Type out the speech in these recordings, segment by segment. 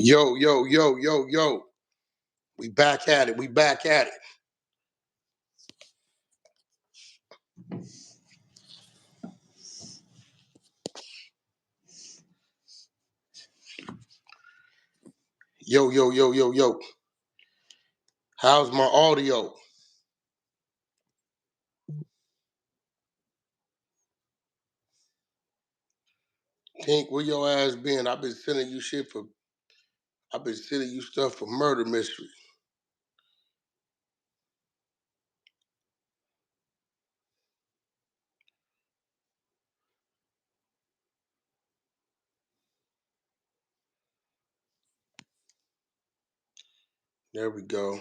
Yo, yo, yo, yo, yo. We back at it. We back at it. Yo, yo, yo, yo, yo. How's my audio? Pink, where your ass been? I've been sending you stuff for murder mystery. There we go.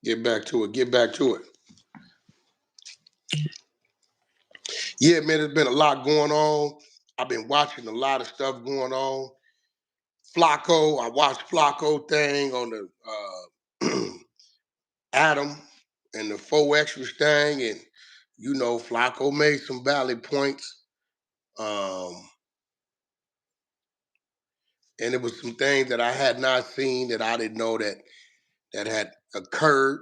Get back to it. Get back to it. Yeah, man, there's been a lot going on. I've been watching a lot of stuff going on. Flacco, I watched Flacco thing on the Adam and the 4 extras thing, and Flacco made some valid points. And it was some things that I had not seen that I didn't know that had occurred.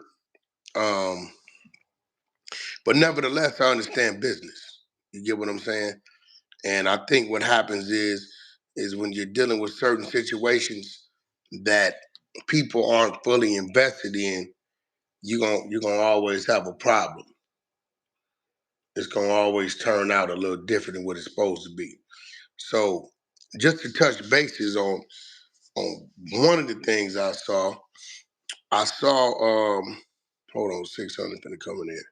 But nevertheless, I understand business. You get what I'm saying? And I think what happens is when you're dealing with certain situations that people aren't fully invested in, you're gonna always have a problem. It's gonna always turn out a little different than what it's supposed to be. So just to touch bases on one of the things I saw hold on, 600 finna coming in.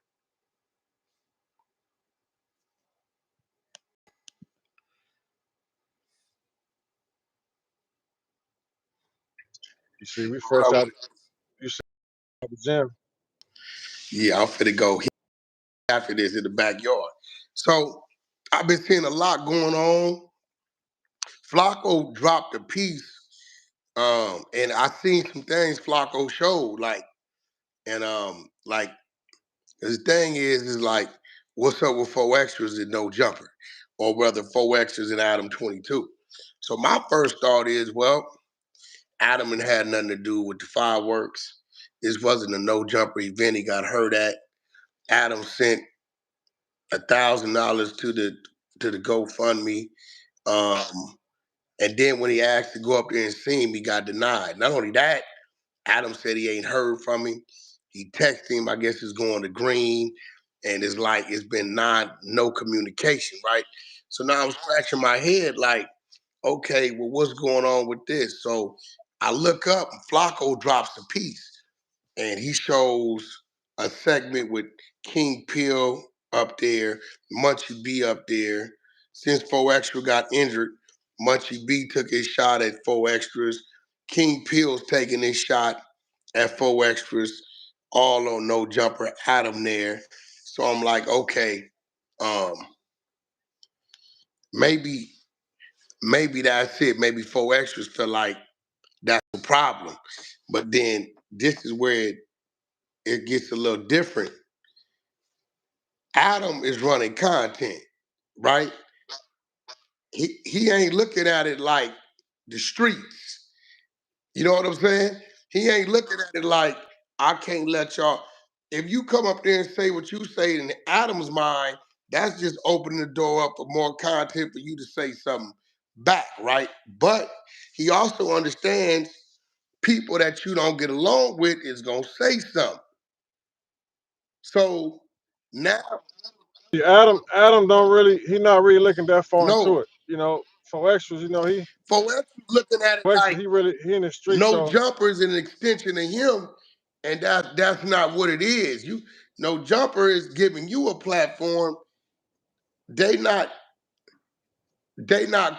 You see, we fresh out. You see, at the gym. Yeah, I'm finna go after this in the backyard. So I've been seeing a lot going on. Flacco dropped a piece, and I seen some things Flacco showed, like the thing is like, what's up with 4 extras and no jumper, or rather 4 extras and Adam 22. So my first thought is, well, Adam had nothing to do with the fireworks. This wasn't a no jumper event he got hurt at. Adam sent $1,000 to the GoFundMe. And then when he asked to go up there and see him, he got denied. Not only that, Adam said he ain't heard from him. He texted him, I guess he's going to Green, and it's like it's been no communication, right? So now I'm scratching my head like, okay, well, what's going on with this? So I look up, Flacco drops a piece, and he shows a segment with King Peel up there, Munchie B up there. Since 4 extra got injured, Munchie B took his shot at 4 extras. King Peel's taking his shot at 4 extras, all on no jumper, Adam there. So I'm like, okay, um, maybe that's it. Maybe 4 extras feel like that's a problem. But then this is where it gets a little different. Adam is running content, right? He ain't looking at it like the streets. You know what I'm saying? He ain't looking at it like I can't let y'all. If you come up there and say what you say in Adam's mind, that's just opening the door up for more content for you to say something back, right? But he also understands people that you don't get along with is gonna say something. So now, Adam don't really. He not really looking that far into no, it. You know, 4 extras. You know, he for looking at it 4 extras. like He in the street. no So jumper is an extension of him, and that's not what it is. No jumper is giving you a platform. They not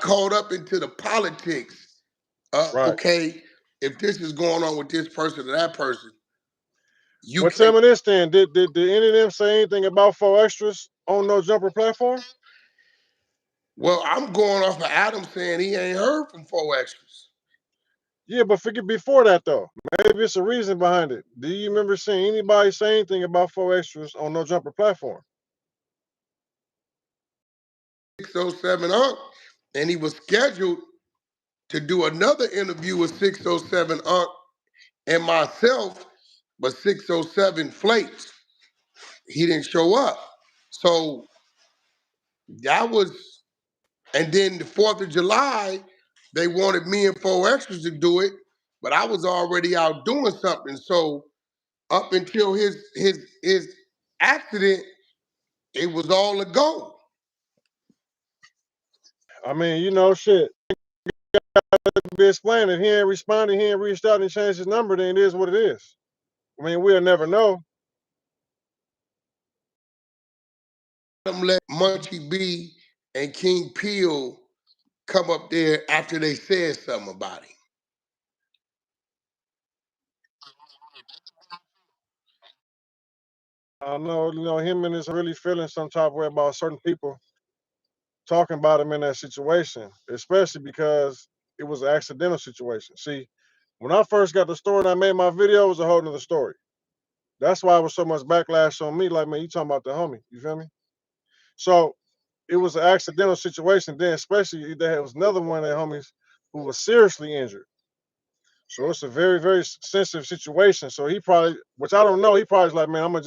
caught up into the politics. right. Okay, if this is going on with this person or that person, you Well, tell can't. me this then. Did any of them say anything about 4 extras on no jumper platform? Well, I'm going off of Adam saying he ain't heard from four extras. Yeah, but forget before that though. Maybe it's a reason behind it. Do you remember seeing anybody say anything about four extras on No Jumper platform? 607 Unc, and he was scheduled to do another interview with 607 Unc and myself, but 607 flakes. He didn't show up. So that was, and then the 4th of July, they wanted me and four extras to do it, but I was already out doing something. So up until his accident, it was all a go. I mean, shit. Be explained. If he ain't responded, he ain't reached out and changed his number, then it is what it is. I mean, we'll never know. Them let Munchie B and King Peel come up there after they said something about him. I know, him and his really feeling some type of way about certain people talking about him in that situation, especially because it was an accidental situation. See, when I first got the story and I made my video, it was a whole nother story. That's why it was so much backlash on me. Like, man, you talking about the homie. You feel me? So it was an accidental situation. Then, especially, there was another one of the homies who was seriously injured. So it's a very, very sensitive situation. So he probably, which I don't know, he probably's like, man, I'm gonna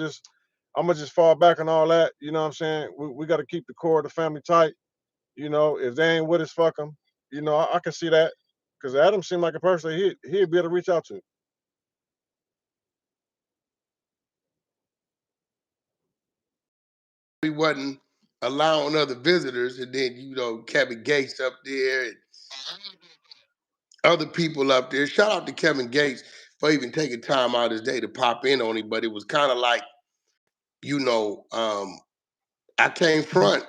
just fall back on all that. You know what I'm saying? We got to keep the core of the family tight. If they ain't with us, fuck them. I can see that because Adam seemed like a person he'd be able to reach out to. He wasn't allowing other visitors, and then Kevin Gates up there and other people up there. Shout out to Kevin Gates for even taking time out of his day to pop in on him. But it was kind of like, you know, um, I came front.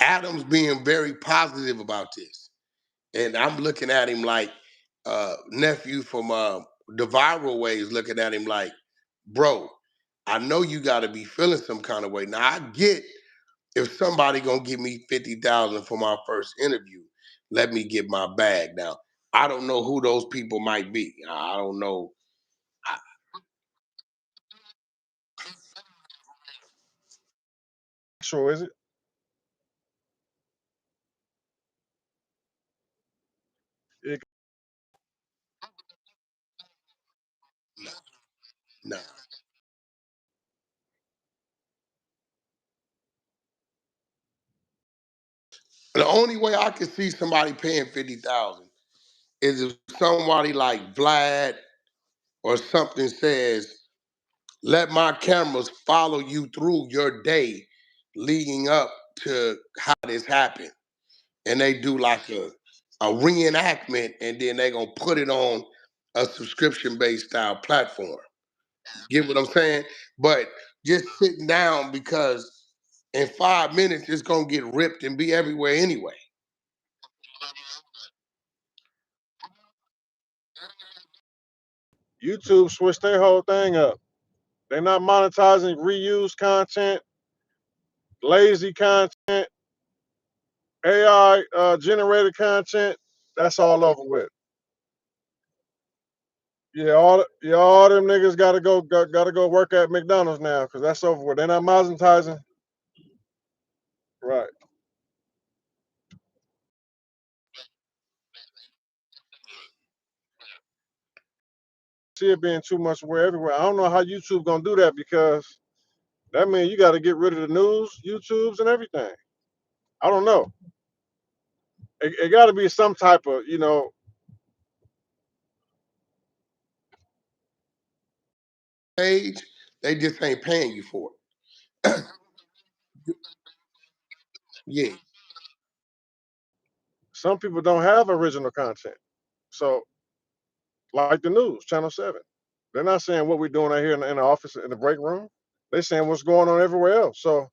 Adam's being very positive about this, and I'm looking at him like nephew from the viral ways, looking at him like, bro, I know you got to be feeling some kind of way. Now I get if somebody gonna give me 50,000 for my first interview, let me get my bag. Now I don't know who those people might be. I don't know. Sure, is it? it No, no. The only way I could see somebody paying 50,000 is if somebody like Vlad or something says, let my cameras follow you through your day leading up to how this happened. And they do like a reenactment and then they gonna put it on a subscription based style platform. Get what I'm saying? But just sitting down because in 5 minutes it's gonna get ripped and be everywhere anyway. YouTube switched their whole thing up. They're not monetizing reused content, lazy content, AI generated content. That's all over with. Yeah, all them niggas gotta go work at McDonald's now because that's over with. They're not monetizing. Right. See it being too much where everywhere. I don't know how YouTube gonna do that because that means you got to get rid of the news, YouTubes, and everything. I don't know. It got to be some type of Page, they just ain't paying you for it. Yeah. some people don't have original content. So like the news, Channel 7. They're not saying what we're doing out here in the office in the break room. They're saying what's going on everywhere else. So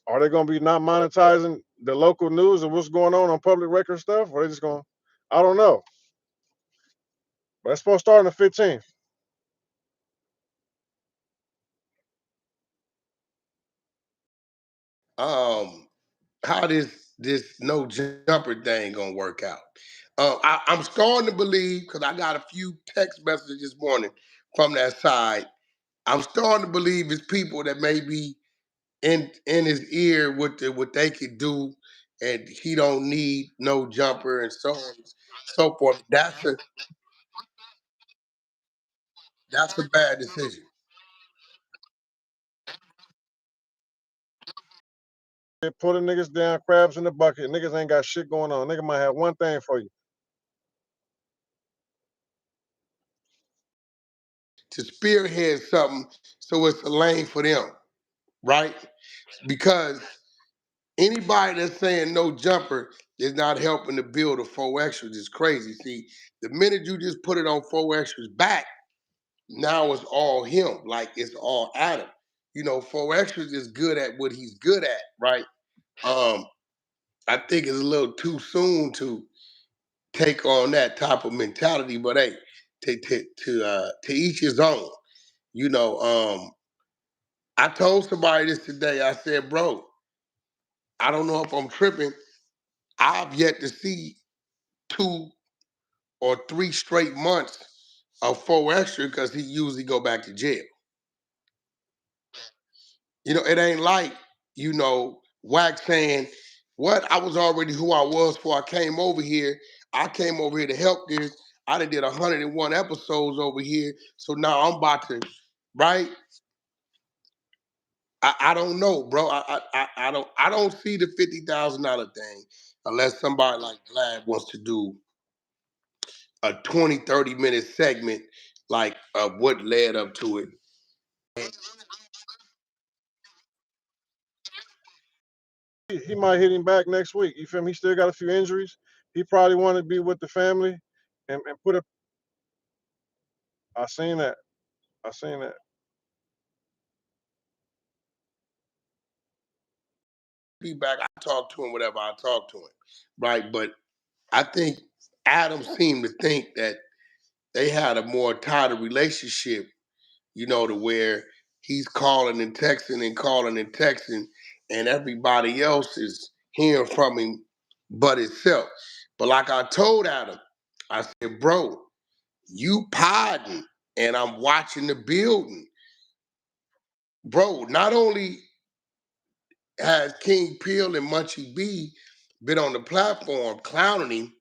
are they going to be not monetizing the local news and what's going on public record stuff? Or are they just going? I don't know. But it's supposed to start on the 15th. Um, how this no jumper thing gonna work out. I'm starting to believe because I got a few text messages this morning from that side. I'm starting to believe it's people that may be in his ear with what they could do, and he don't need no jumper and so on and so forth. That's a bad decision. They pulling niggas down, crabs in the bucket. Niggas ain't got shit going on. Nigga might have one thing for you. To spearhead something so it's a lane for them, right? Because anybody that's saying no jumper is not helping to build a four extras is crazy. See, the minute you just put it on four extras back, now it's all him. Like it's all Adam. You know, four extras is good at what he's good at, right? Um, I think it's a little too soon to take on that type of mentality, but hey, to each his own. You know, I told somebody this today. I said, bro, I don't know if I'm tripping. I've yet to see 2 or 3 straight months of four extra because he usually go back to jail. You know, it ain't like, Wack saying, what? I was already who I was before I came over here. I came over here to help this. I done did 101 episodes over here. So now I'm about to, right? I don't know, bro. I don't see the $50,000 thing unless somebody like Vlad wants to do a 20, 30 minute segment like of what led up to it. He might hit him back next week. You feel me? He still got a few injuries. He probably want to be with the family and put up. I seen that. I seen that. Feedback, I talk to him, whatever I talk to him, right? But I think Adam seemed to think that they had a more tighter relationship, to where he's calling and texting, and everybody else is hearing from him but himself. But like I told Adam, I said, bro, you podding and I'm watching the building. Bro, not only has King Peel and Munchie B been on the platform clowning him,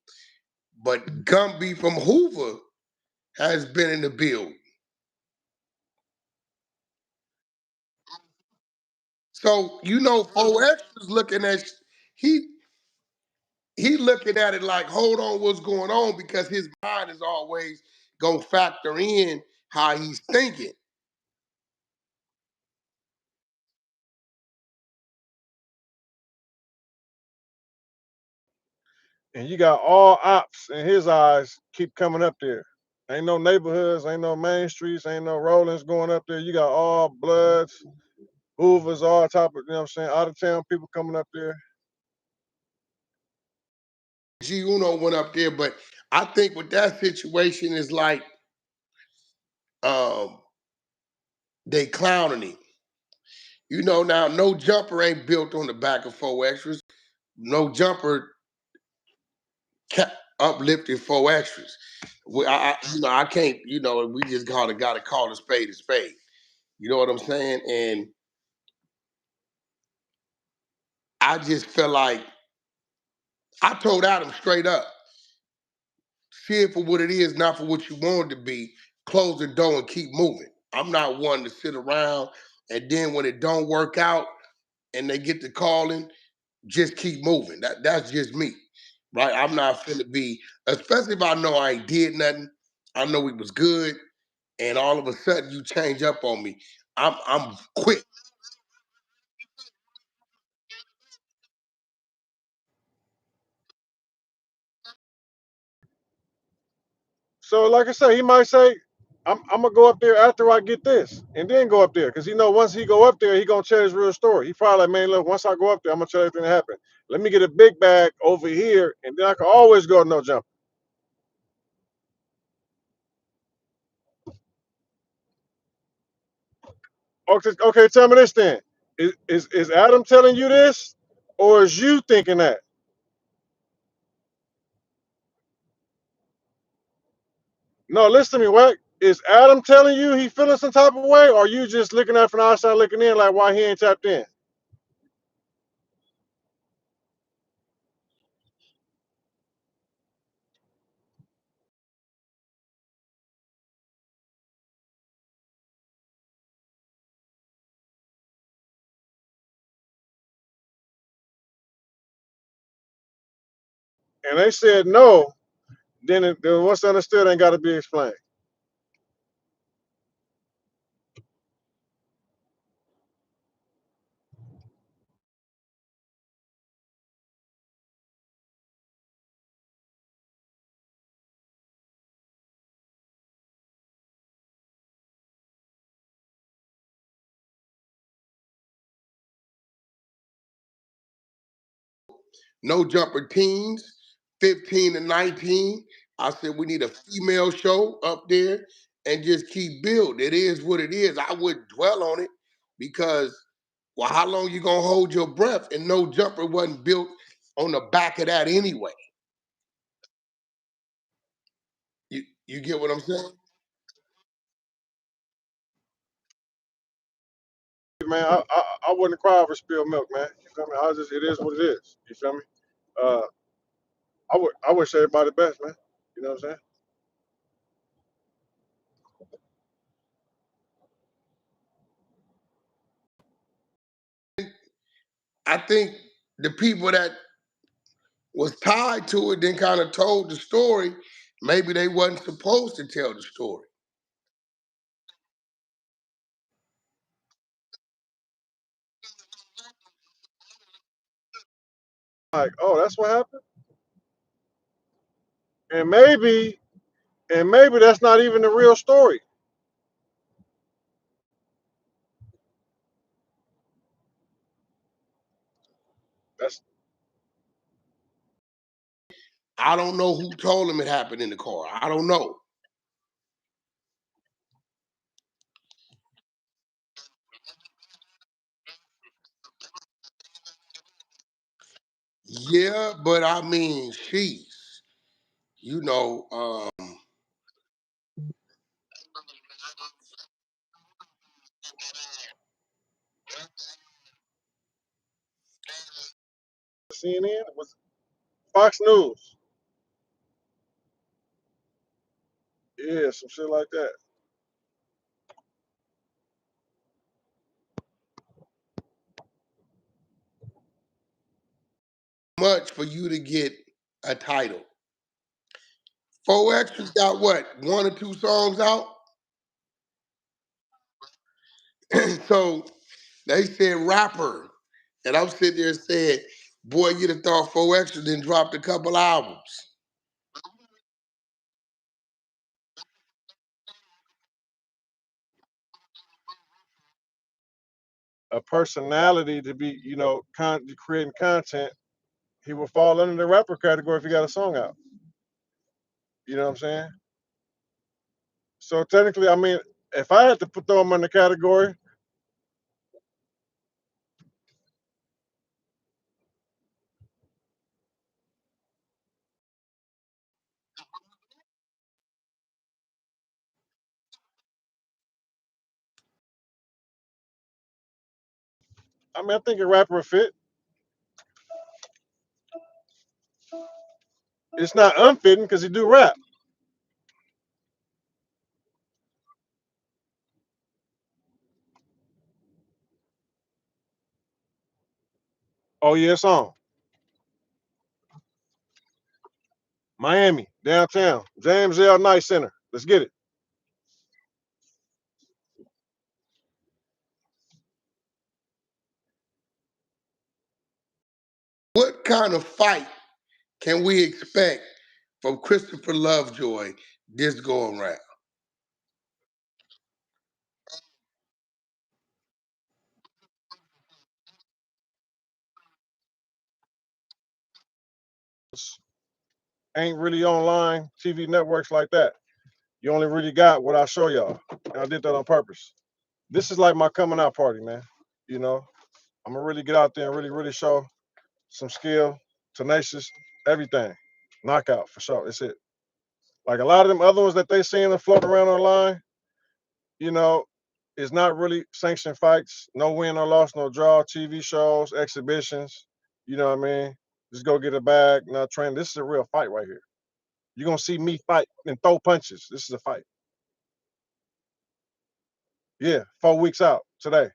but Gumby from Hoover has been in the building. So OX is looking at he he looking at it like, hold on, what's going on? Because his mind is always gonna factor in how he's thinking. And you got all ops in his eyes keep coming up there. Ain't no neighborhoods, ain't no main streets, ain't no rollings going up there. You got all Bloods, Hoovers, all type of, what I'm saying, out of town people coming up there. G Uno went up there, but I think with that situation is like um they clowning him. Now no jumper ain't built on the back of four extras. No jumper uplifting four extras. I can't. We just got to call a spade a spade. You know what I'm saying? And I just feel like I told Adam straight up, see it for what it is, not for what you want it to be. Close the door and keep moving. I'm not one to sit around and then when it don't work out and they get to calling, just keep moving. That's just me, right? I'm not finna be, especially if I know I ain't did nothing. I know it was good, and all of a sudden you change up on me. I'm quick. So like I say, he might say, I'm gonna go up there after I get this, and then go up there, cause he know once he go up there, he gonna tell his real story. He probably like, man, look, once I go up there, I'm gonna tell everything that happened. Let me get a big bag over here, and then I can always go no jump. Okay, okay, tell me this then. Is Adam telling you this, Or is you thinking that? No, listen to me, Wack. Is Adam telling you he feeling some type of way, or you just looking at from the outside looking in like why he ain't tapped in? And they said no, then what's understood ain't got to be explained. No jumper teens, 15 to 19. I said we need a female show up there and just keep building. It is what it is. I wouldn't dwell on it because, well, how long you gonna hold your breath? And no jumper wasn't built on the back of that anyway. You get what I'm saying? Man, I wouldn't cry over spilled milk, man. You feel me? It is what it is. You feel me? Uh, I wish everybody the best, man. You know what I'm I think the people that was tied to it then kind of told the story. Maybe they wasn't supposed to tell the story. saying? Like, oh, that's what happened, and maybe that's not even the real story. That's I don't know who told him it happened in the car. I don't know. Yeah, but I mean, she's, you know, CNN. It was Fox News. Yeah, some shit like that. much for you to get a title. 4X got what, one or two songs out? So they said rapper. And I'm sitting there saying, boy, you'd have thought 4X then dropped a couple albums. A personality to be, creating content, he would fall under the rapper category if he got a song out. You know what I'm saying? So technically, I mean, if I had to throw him in the category, I mean, I think a rapper would fit. It's not unfitting because he do rap. Oh yeah, it's on. Miami, downtown, James L. Knight Center. Let's get it. What kind of fight can we expect from Christopher Lovejoy this go around? Ain't really online TV networks like that. You only really got what I show y'all. And I did that on purpose. This is like my coming out party, man. You know, I'm gonna really get out there and really, really show. some skill, tenacious, everything. Knockout for sure. That's it. Like a lot of them other ones that they seeing them floating around online, you know, is not really sanctioned fights. No win, no loss, no draw. TV shows, exhibitions. You know what I mean? Just go get a bag, not train. This is a real fight right here. You're gonna see me fight and throw punches. This is a fight. Yeah, 4 weeks out today.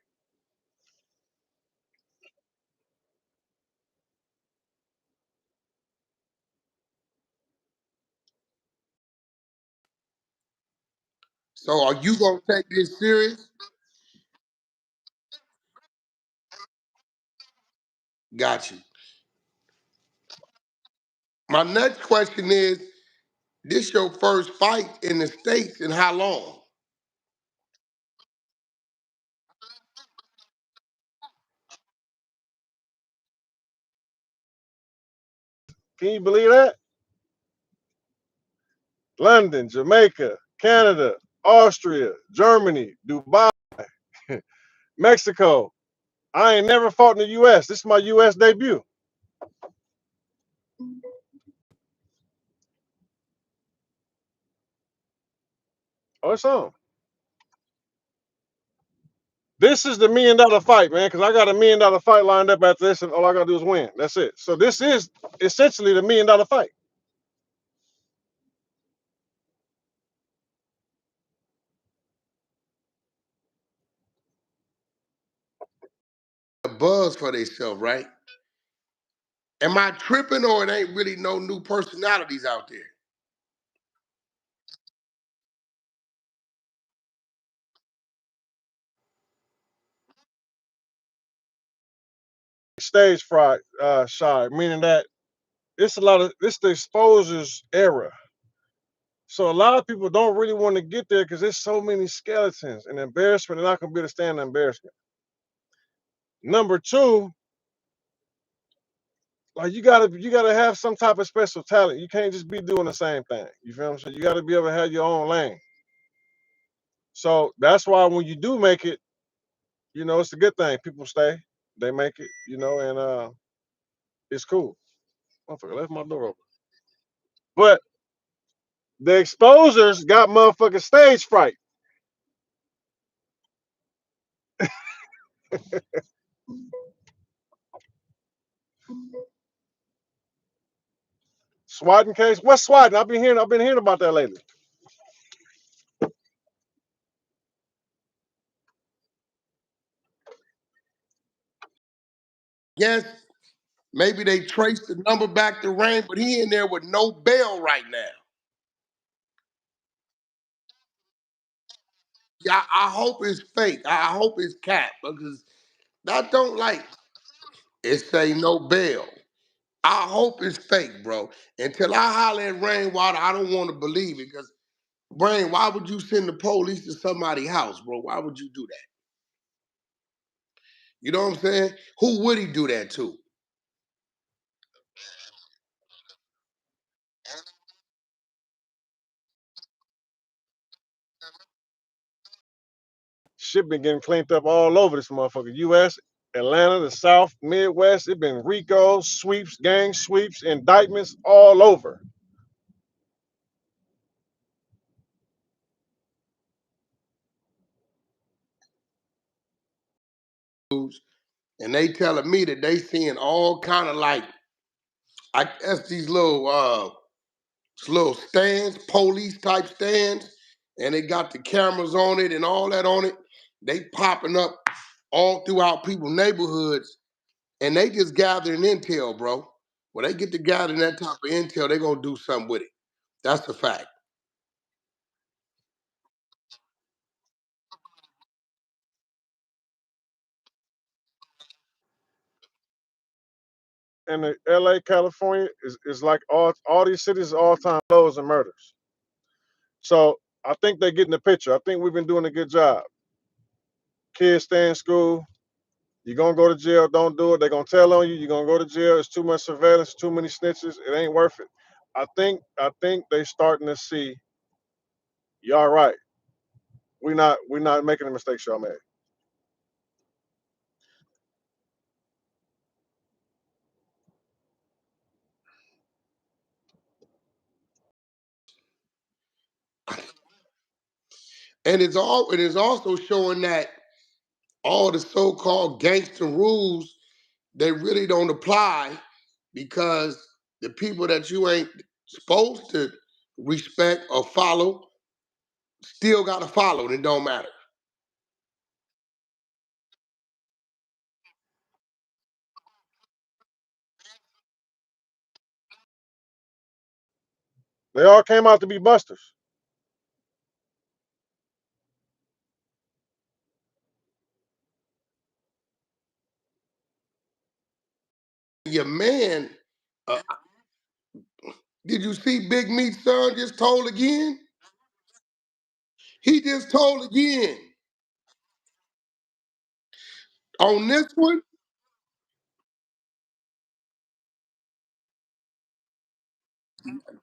So are you gonna take this serious? Got you. My next question is: this your first fight in the States in how long? Can you believe that? London, Jamaica, Canada, Austria, Germany, Dubai, Mexico. I ain't never fought in the US. This is my US debut. Oh, it's on. This is the $1 million fight, man, because I got $1 million fight lined up after this, and all I gotta do is win. That's it. So this is essentially the $1 million fight. A buzz for themselves, right? Am I tripping or it ain't really no new personalities out there? Stage fright, shy, meaning that it's a lot of this the exposures era. So a lot of people don't really want to get there because there's so many skeletons and embarrassment. They're not gonna be able to stand the embarrassment. Number two, like you gotta have some type of special talent. You can't just be doing the same thing. You feel what I'm saying? You gotta be able to have your own lane. So that's why when you do make it, it's a good thing. People stay, they make it, and it's cool. Motherfucker left my door open. But the exposers got motherfucking stage fright. Swatting case? What's swatting? I've been hearing about that lately. Yes, maybe they traced the number back to Rain, but he in there with no bail right now. Yeah, I hope it's fake. I hope it's cap because I don't like it say no bail. I hope it's fake, bro. Until I holler at Rainwater, I don't want to believe it because Rain, why would you send the police to somebody's house, bro? Why would you do that? You know what I'm saying? Who would he do that to? Shit been getting cleaned up all over this motherfucker. US, Atlanta, the South, Midwest. It been RICO, sweeps, gang sweeps, indictments all over. And they telling me that they seeing all kind of like I guess these little stands, police type stands, and they got the cameras on it and all that on it. They popping up all throughout people's neighborhoods, and they just gathering intel, bro. When they get to gathering that type of intel, they gonna do something with it. That's a fact. And the LA, California is like all these cities all time lows and murders. So I think they're getting the picture. I think we've been doing a good job. Kids stay in school. You're gonna go to jail, don't do it. They're gonna tell on you, you're gonna go to jail. It's too much surveillance, too many snitches. It ain't worth it. I think they starting to see, y'all right. We're not making the mistakes y'all made. And it is also showing that all the so-called gangster rules, they really don't apply, because the people that you ain't supposed to respect or follow still gotta follow, and it don't matter. They all came out to be busters. Your man, uh, did you see Big Meat's son just told again? He just told again on this one.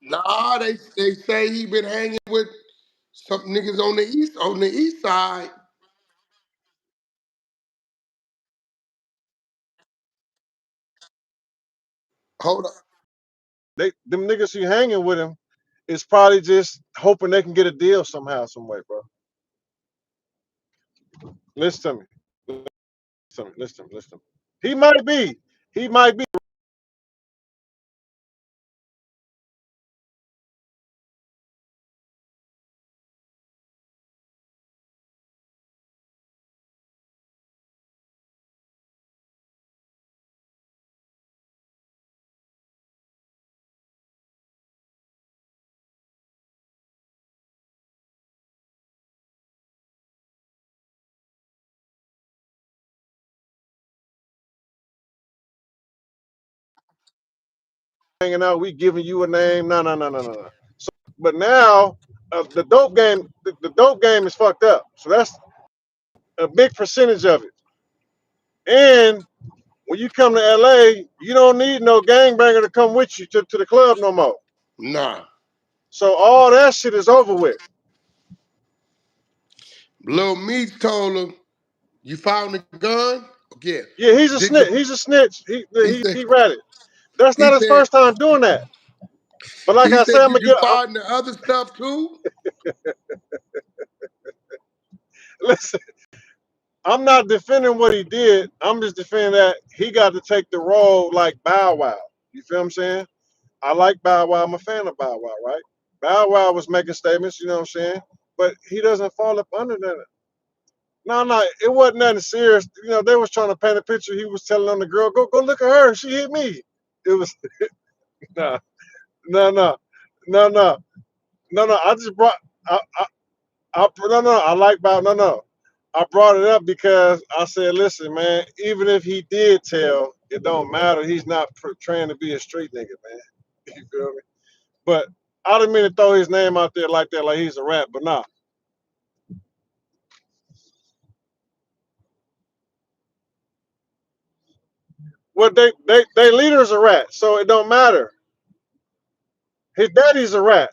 Nah, they say he been hanging with some niggas on the east side. Hold on. Them niggas who hanging with him is probably just hoping they can get a deal somehow, some way, bro. Listen to me. Listen to me. Listen to me. Listen to me. He might be. He might be. Hanging out. We giving you a name. No, no, no, no, no, no. So, but now the dope game is fucked up. So that's a big percentage of it. And when you come to LA, you don't need no gangbanger to come with you to the club no more. Nah. So all that shit is over with. Lil Meats told him, "You found the gun? Yeah. Yeah, he's a Did snitch. you?" He's a snitch. He said. He ratted. That's He not his said. first time doing that. But like He I said, said, I'm "Did gonna you get. find the other stuff too?" Listen, I'm not defending what he did. I'm just defending that he got to take the role like Bow Wow. You feel what I'm saying? I like Bow Wow. I'm a fan of Bow Wow, right? Bow Wow was making statements, you know what I'm saying? But he doesn't fall up under that. No, no, it wasn't nothing serious. You know, they was trying to paint a picture. He was telling on the girl, go look at her. She hit me. It was no, no, no, no, no, no, no. I just brought. No, no. I like about no, no. I brought it up because I said, listen, man. Even if he did tell, it don't matter. He's not trying to be a street nigga, man. You feel me? But I didn't mean to throw his name out there like that, like he's a rat. But nah, well, they leader's a rat, so it don't matter. His daddy's a rat.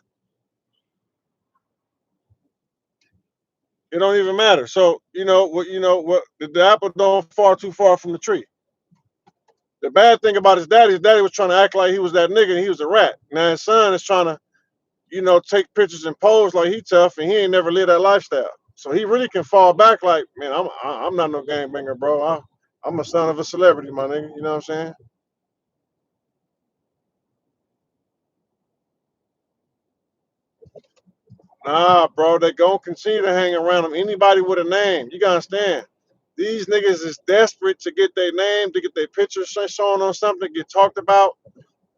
It don't even matter. So you know what? The apple don't fall too far from the tree. The bad thing about his daddy was trying to act like he was that nigga and he was a rat. Now his son is trying to, take pictures and pose like he tough and he ain't never lived that lifestyle. So he really can fall back like, man, I'm not no gangbanger, bro. I'm a son of a celebrity, my nigga. You know what I'm saying? Nah, bro, they gonna continue to hang around him. Anybody with a name, you gotta understand. These niggas is desperate to get their name, to get their picture shown on something, get talked about.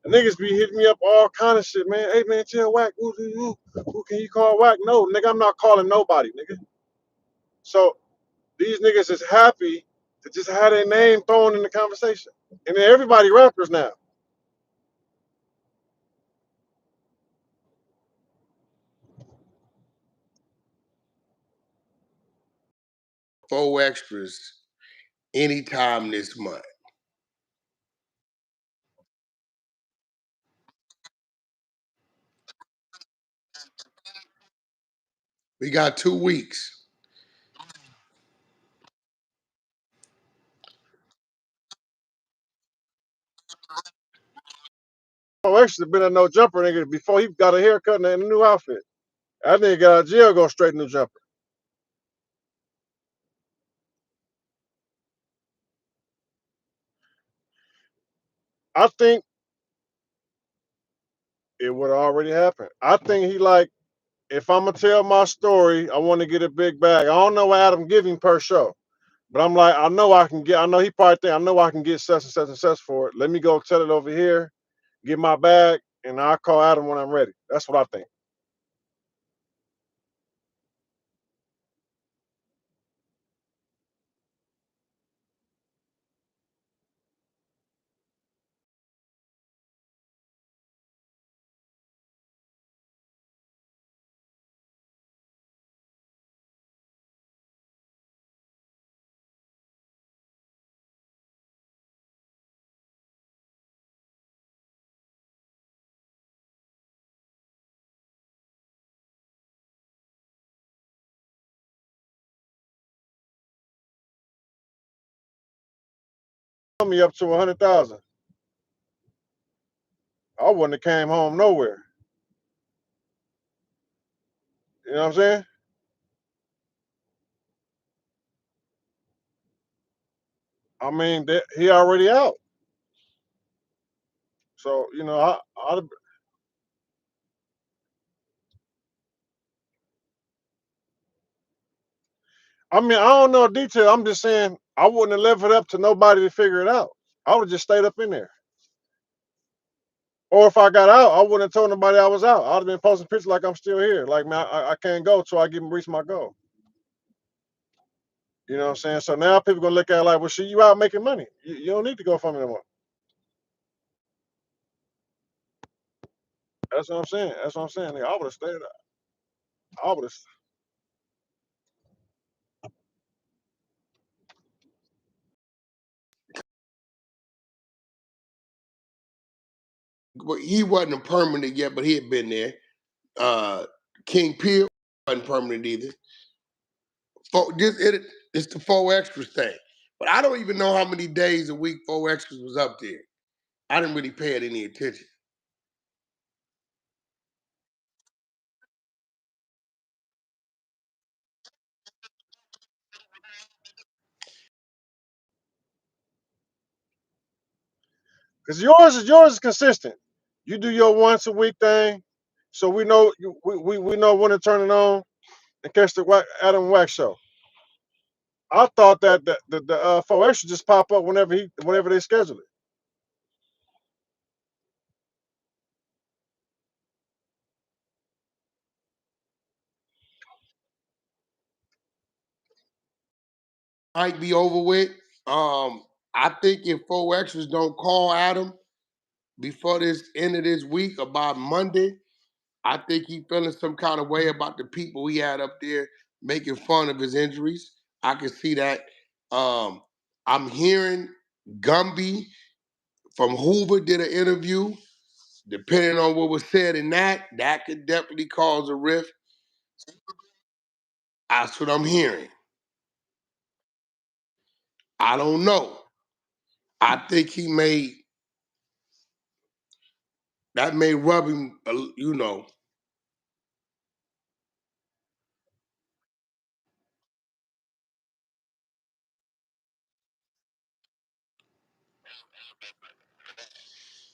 The niggas be hitting me up all kind of shit, man. Hey man, tell Whack, who can you call Whack? No, nigga, I'm not calling nobody, nigga. So these niggas is happy to just have their name thrown in the conversation. And then everybody rappers now. Four extras anytime this month. We got 2 weeks. Oh, actually been a no jumper nigga before he got a haircut and a new outfit. That nigga got out of jail, go straight new jumper. I think it would have already happened. I think he like, if I'm gonna tell my story, I want to get a big bag. I don't know what Adam give him per show, but I'm like, I know I can get. I know he probably think I know I can get such and such and such for it. Let me go tell it over here, get my bag, and I'll call Adam when I'm ready. That's what I think. Me up to 100,000. I wouldn't have came home nowhere. You know what I'm saying? I mean, he already out. So you know, I mean, I don't know detail. I'm just saying I wouldn't have left it up to nobody to figure it out. I would have just stayed up in there. Or if I got out, I wouldn't have told nobody I was out. I'd have been posting pictures like I'm still here. Like, man, I can't go till I get reach my goal. You know what I'm saying? So now people gonna look at it like, well, shit, you out making money. You don't need to go for me no more. That's what I'm saying. That's what I'm saying. Nigga, I would have stayed. I would have. Well, he wasn't permanent yet, but he had been there. Uh, King Peel wasn't permanent either. It's the four extras thing. But I don't even know how many days a week four extras was up there. I didn't really pay it any attention. Cause yours is consistent. You do your once a week thing, so we know we know when to turn it on and catch the Adam Wax show. I thought that the four extra just pop up whenever they schedule it. Might be over with. I think if four extras don't call Adam before this end of this week, about Monday, I think he feeling some kind of way about the people he had up there making fun of his injuries. I can see that. Um, I'm hearing Gumby from Hoover did an interview. Depending on what was said in that could definitely cause a rift. That's what I'm hearing. I don't know. I think he may that may rub him.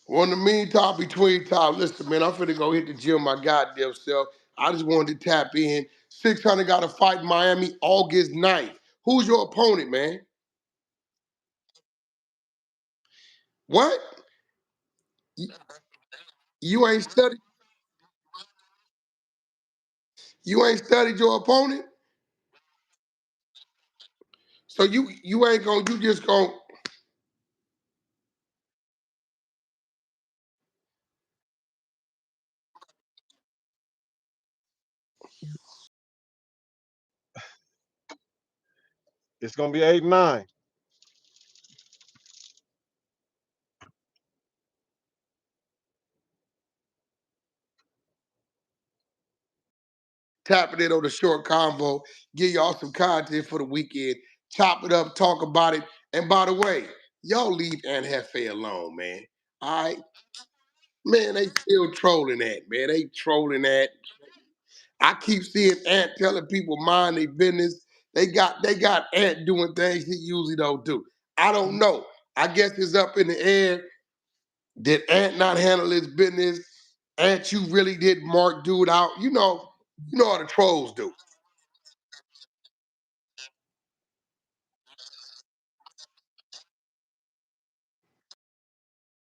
Well, in the meantime, between time, listen, man, I'm finna go hit the gym my goddamn self. I just wanted to tap in. 600 got a fight in Miami August 9th. Who's your opponent, man? What? You, you ain't studied you ain't studied your opponent? So you ain't gonna you just gonna It's gonna be 8-9. tap it in on the short convo, give y'all some content for the weekend, chop it up, talk about it. And by the way, y'all leave Aunt Hefe alone, man. All right? Man, they still trolling that, man. They trolling that. I keep seeing Ant telling people mind their business. They got Ant doing things he usually don't do. I don't know. I guess it's up in the air. Did Ant not handle his business? Ant, you really did mark dude out. You know how the trolls do.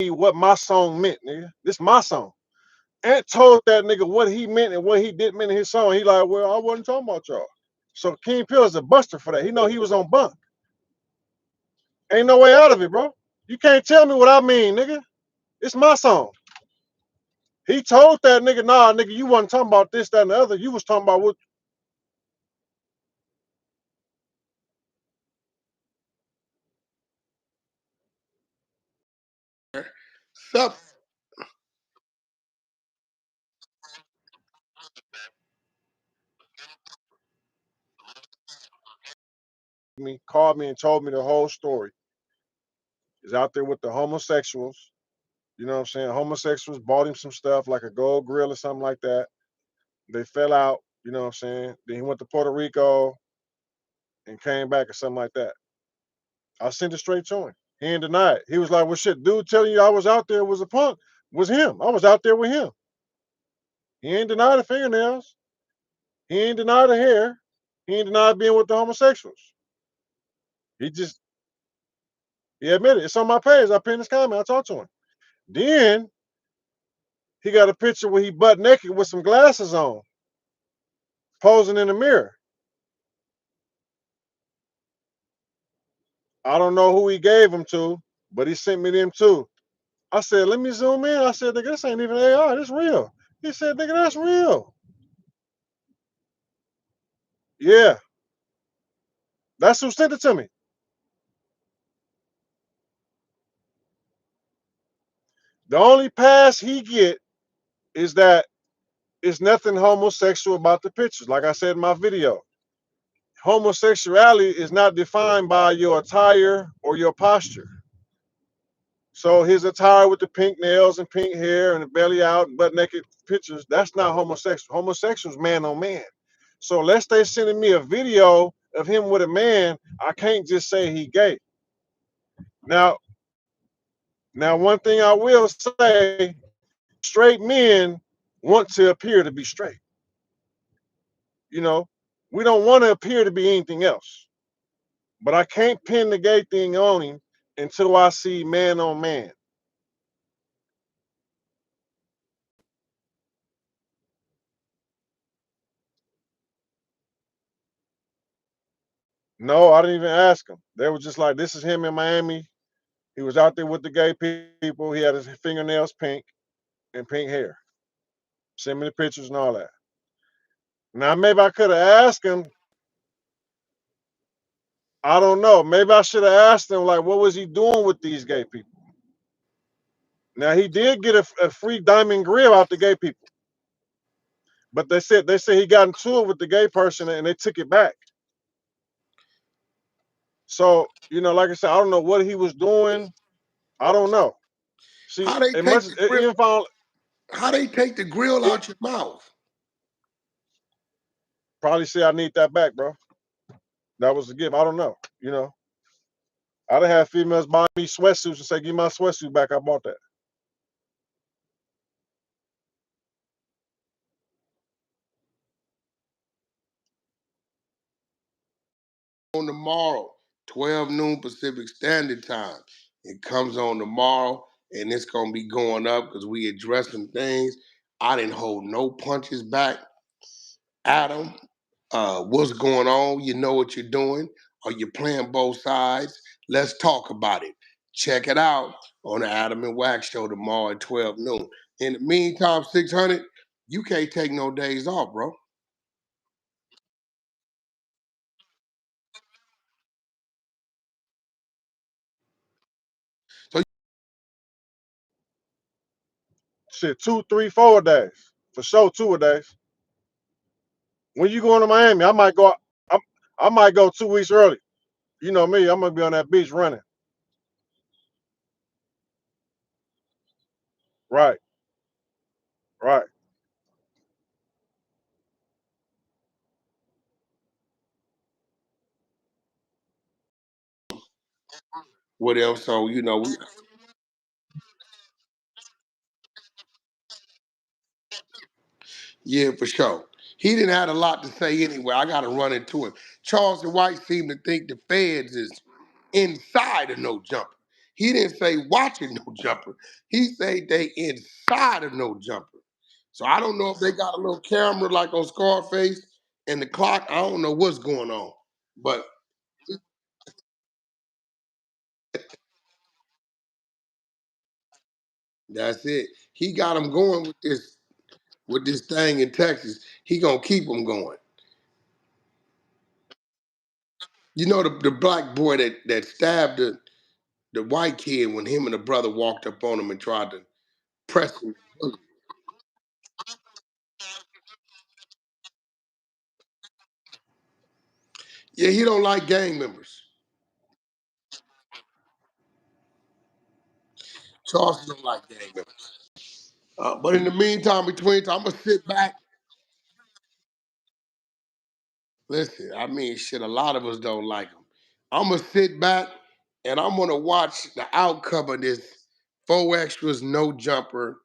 What my song meant, nigga. This my song. Ant told that nigga what he meant and what he didn't mean in his song. He like, well, I wasn't talking about y'all. So King Pill is a buster for that. He know he was on bunk. Ain't no way out of it, bro. You can't tell me what I mean, nigga. It's my song. He told that nigga, nah, nigga, you wasn't talking about this, that, and the other. You was talking about what. Sup? Me, called me and told me the whole story. He's out there with the homosexuals. You know what I'm saying? Homosexuals bought him some stuff like a gold grill or something like that. They fell out, you know what I'm saying? Then he went to Puerto Rico and came back or something like that. I sent it straight to him. He ain't deny it. He was like, well, shit, dude telling you I was out there was a punk, was him. I was out there with him. He ain't deny the fingernails. He ain't deny the hair. He ain't deny being with the homosexuals. He just, he admitted it. It's on my page. I pinned his comment. I talked to him. Then he got a picture where he butt naked with some glasses on, posing in the mirror. I don't know who he gave them to, but he sent me them too. I said, let me zoom in. I said, nigga, this ain't even AI. This real. He said, nigga, that's real. Yeah, that's who sent it to me. The only pass he get is that it's nothing homosexual about the pictures. Like I said in my video, homosexuality is not defined by your attire or your posture. So his attire with the pink nails and pink hair and the belly out and butt naked pictures, that's not homosexual. Homosexual is man on man. So unless they sending me a video of him with a man, I can't just say he gay. Now, now one thing I will say, straight men want to appear to be straight. You know, we don't want to appear to be anything else. But I can't pin the gay thing on him until I see man on man. No, I didn't even ask him. They were just like, this is him in Miami. He was out there with the gay people. He had his fingernails pink and pink hair. Send me the pictures and all that. Now maybe I could have asked him. I don't know. Maybe I should have asked him like, what was he doing with these gay people? Now he did get a free diamond grill out the gay people, but they said he got into it with the gay person and they took it back. So like I said, I don't know what he was doing. I don't know. See, How they as take much as the grill? even found How they take the grill it, out your mouth? probably say I need that back, bro. That was the gift. I don't know. I'd have had females buy me sweatsuits and say, "Give me my sweatsuit back." I bought that. On tomorrow, 12 noon Pacific Standard Time. It comes on tomorrow, and it's gonna be going up because we address some things. I didn't hold no punches back. Adam, what's going on? You know what you're doing? Are you playing both sides? Let's talk about it. Check it out on the Adam and Wax Show tomorrow at 12 noon. In the meantime, 600, you can't take no days off, bro. So Shit, 2, 3, 4 days for sure. 2 days. When you going to Miami, I might go. I, I might go 2 weeks early. You know me. I'm gonna be on that beach running. Right, right. what else? So Yeah, for sure. He didn't have a lot to say anyway. I got to run into him. Charleston White seemed to think the feds is inside of no jumper. He didn't say watching no jumper. He said they inside of no jumper. So I don't know if they got a little camera like on Scarface and the clock. I don't know what's going on, but that's it. He got him going with this thing in Texas. He gonna keep him going. You know the black boy that stabbed the white kid when him and the brother walked up on him and tried to press him. Yeah, he don't like gang members. Charleston don't like gang members. But in the meantime, between time, I'm gonna sit back. Listen, I mean, shit. A lot of us don't like him. I'm gonna sit back and I'm gonna watch the outcome of this four extras no jumper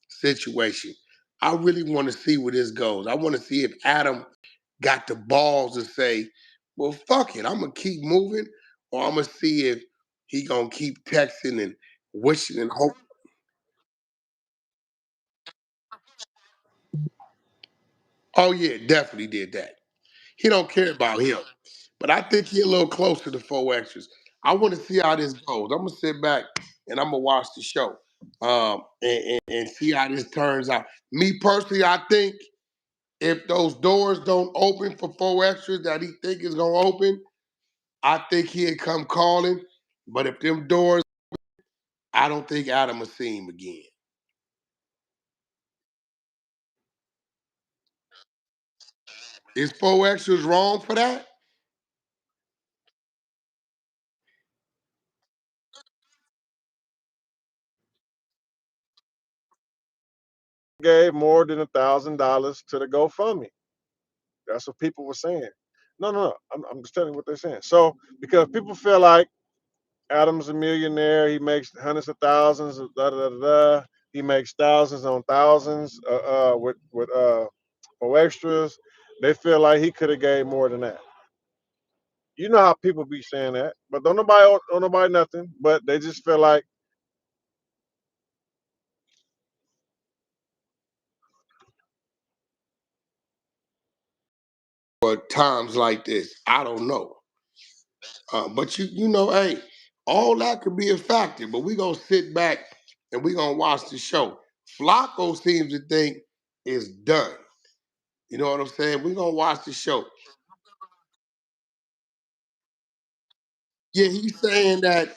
situation. I really want to see where this goes. I want to see if Adam got the balls to say, "Well, fuck it, I'm gonna keep moving," or I'm gonna see if he gonna keep texting and wishing and hoping. Oh yeah, definitely did that. He don't care about him. But I think he a little closer to four extras. I want to see how this goes. I'm gonna sit back and I'm gonna watch the show and see how this turns out. Me personally, I think if those doors don't open for four extras that he think is gonna open, I think he'd come calling. But if them doors, I don't think Adam will see him again. Is four extras wrong for that? Gave more than $1,000 to the GoFundMe. That's what people were saying. No, no, no. I'm just telling you what they're saying. So because people feel like Adam's a millionaire, he makes hundreds of thousands of da da da da. He makes thousands on thousands with for extras. They feel like he could have gave more than that. You know how people be saying that, but don't nobody nothing. But they just feel like But times like this, I don't know. But you know, hey, all that could be a factor. But we gonna sit back and we gonna watch the show. Flacco seems to think it's done. You know what I'm saying? We gonna watch the show. Yeah, he's saying that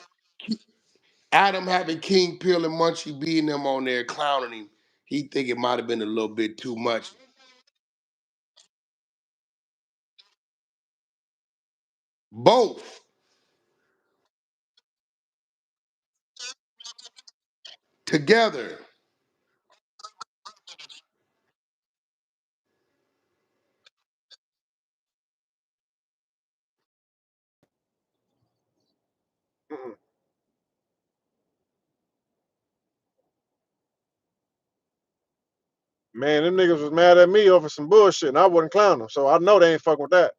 Adam having King Pill and Munchie beating them on there clowning him. He think it might have been a little bit too much. Both together. mm-mm. Man, them niggas was mad at me over some bullshit, and I wouldn't clown them. So I know they ain't fucking with that.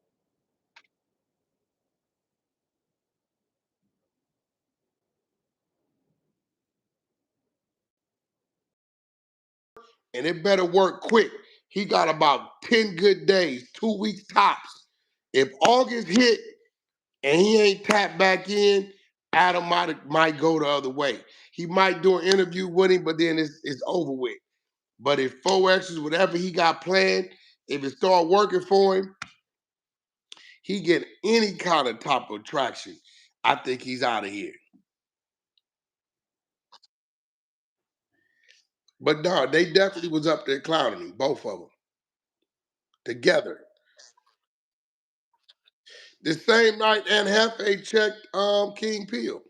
And it better work quick. He got about 10 good days, 2 weeks tops. If August hit and he ain't tapped back in, Adam might go the other way. He might do an interview with him, but then it's over with. But if four X's, whatever he got planned, if it start working for him, he get any kind of type of traction. I think he's out of here. But no, they definitely was up there clowning him, both of them together. The same night, Anne Hefe checked King Peel.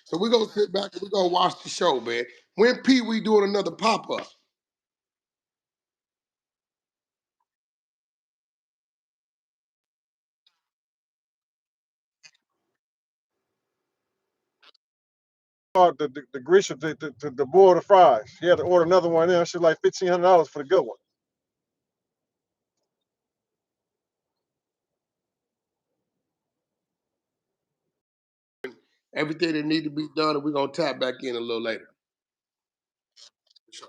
So we're gonna sit back and we're gonna watch the show, man. When P we doing another pop-up? the greaser to boil the fries. He had to order another one in. Shit like $1,500 for the good one. Everything that need to be done, and we're gonna tap back in a little later. So,